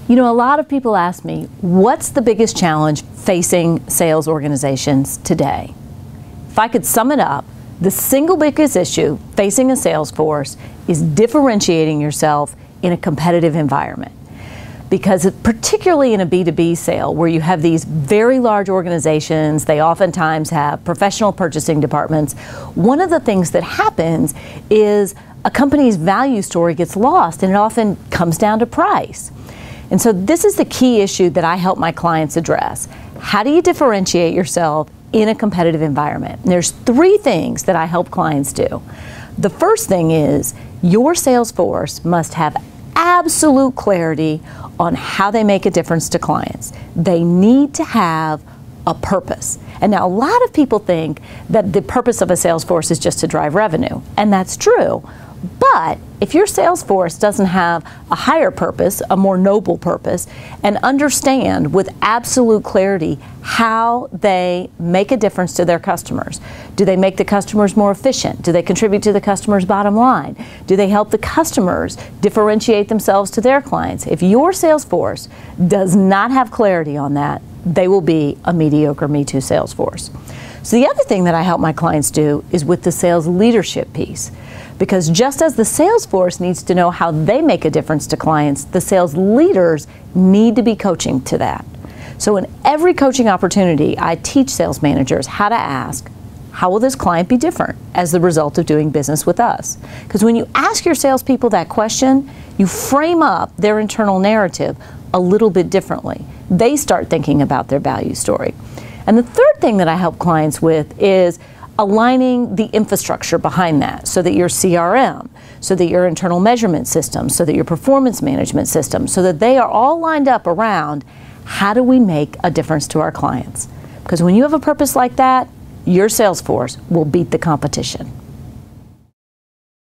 You know, a lot of people ask me, what's the biggest challenge facing sales organizations today? If I could sum it up, the single biggest issue facing a sales force is differentiating yourself in a competitive environment. Because particularly in a B2B sale where you have these very large organizations, they oftentimes have professional purchasing departments, one of the things that happens is a company's value story gets lost, and it often comes down to price. And so this is the key issue that I help my clients address. How do you differentiate yourself in a competitive environment? And there's three things that I help clients do. The first thing is your sales force must have absolute clarity on how they make a difference to clients. They need to have a purpose. And now a lot of people think that the purpose of a sales force is just to drive revenue, and that's true. But if your sales force doesn't have a higher purpose, a more noble purpose, and understand with absolute clarity how they make a difference to their customers, do they make the customers more efficient? Do they contribute to the customer's bottom line? Do they help the customers differentiate themselves to their clients? If your sales force does not have clarity on that, they will be a mediocre Me Too sales force. So the other thing that I help my clients do is with the sales leadership piece. Because just as the sales force needs to know how they make a difference to clients, the sales leaders need to be coaching to that. So in every coaching opportunity, I teach sales managers how to ask, how will this client be different as the result of doing business with us? Because when you ask your salespeople that question, you frame up their internal narrative a little bit differently. They start thinking about their value story. And the third thing that I help clients with is aligning the infrastructure behind that, so that your CRM, so that your internal measurement system, so that your performance management system, so that they are all lined up around how do we make a difference to our clients. Because when you have a purpose like that, your sales force will beat the competition.